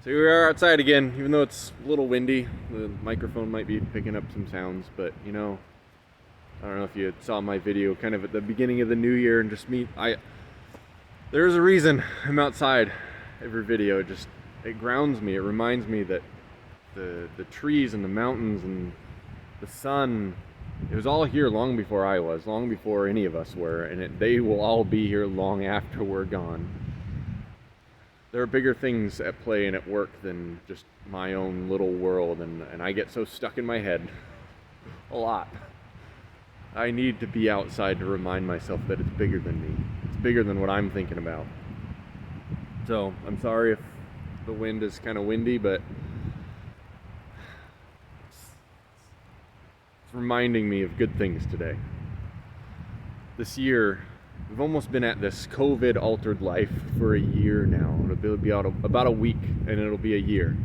So we are outside again, even though it's a little windy. The microphone might be picking up some sounds, but I don't know if you saw my video kind of at the beginning of the new year and just there's a reason I'm outside every video. It grounds me. It reminds me that the trees and the mountains and the sun, it was all here long before I was, long before any of us were, and they will all be here long after we're gone. There are bigger things at play and at work than just my own little world, and I get so stuck in my head a lot. I need to be outside to remind myself that it's bigger than me. It's bigger than what I'm thinking about. So I'm sorry if the wind is kind of windy, but it's reminding me of good things today. This year, we've almost been at this COVID-altered life for a year now. It'll be about a week, and it'll be a year.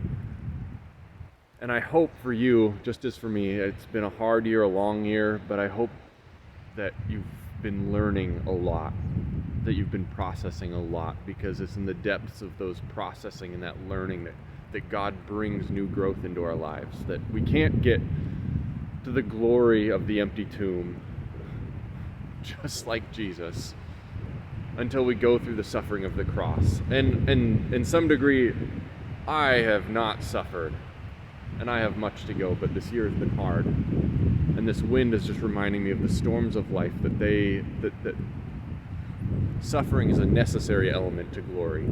And I hope for you, just as for me, it's been a hard year, a long year, but I hope that you've been learning a lot, that you've been processing a lot, because it's in the depths of those processing and that learning that God brings new growth into our lives, that we can't get to the glory of the empty tomb just like Jesus until we go through the suffering of the cross. And in some degree, I have not suffered, and I have much to go, but this year has been hard. And this wind is just reminding me of the storms of life, that suffering is a necessary element to glory.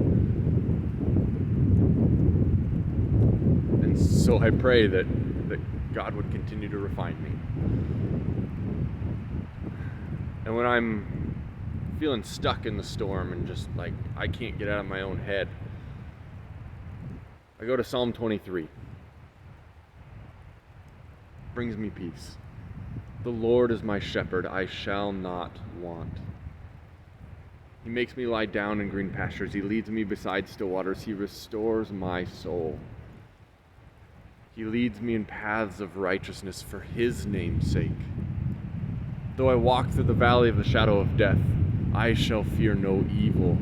And so I pray that God would continue to refine me. And when I'm feeling stuck in the storm and just like I can't get out of my own head, I go to Psalm 23. It brings me peace. The Lord is my shepherd, I shall not want. He makes me lie down in green pastures. He leads me beside still waters. He restores my soul. He leads me in paths of righteousness for his name's sake. Though I walk through the valley of the shadow of death, I shall fear no evil.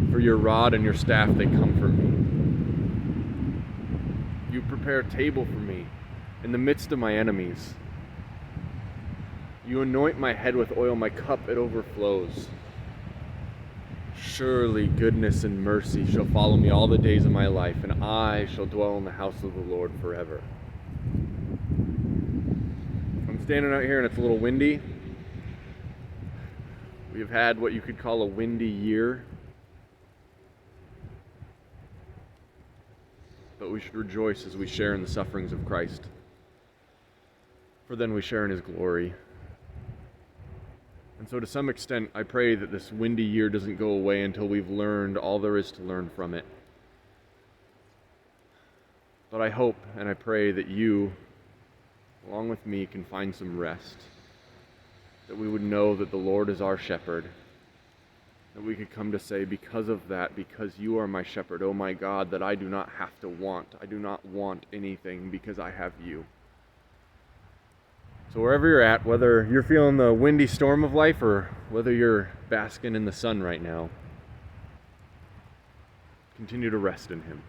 For your rod and your staff, they comfort me. You prepare a table for me in the midst of my enemies. You anoint my head with oil, my cup, it overflows. Surely goodness and mercy shall follow me all the days of my life, and I shall dwell in the house of the Lord forever. I'm standing out here and it's a little windy. We've had what you could call a windy year. But we should rejoice as we share in the sufferings of Christ. For then we share in his glory. And so to some extent, I pray that this windy year doesn't go away until we've learned all there is to learn from it. But I hope and I pray that you, along with me, can find some rest. That we would know that the Lord is our shepherd. That we could come to say, because of that, because you are my shepherd, oh my God, that I do not have to want. I do not want anything because I have you. So wherever you're at, whether you're feeling the windy storm of life or whether you're basking in the sun right now, continue to rest in him.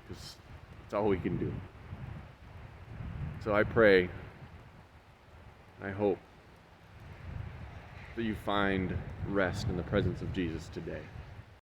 Because that's all we can do. So I pray, I hope that you find rest in the presence of Jesus today.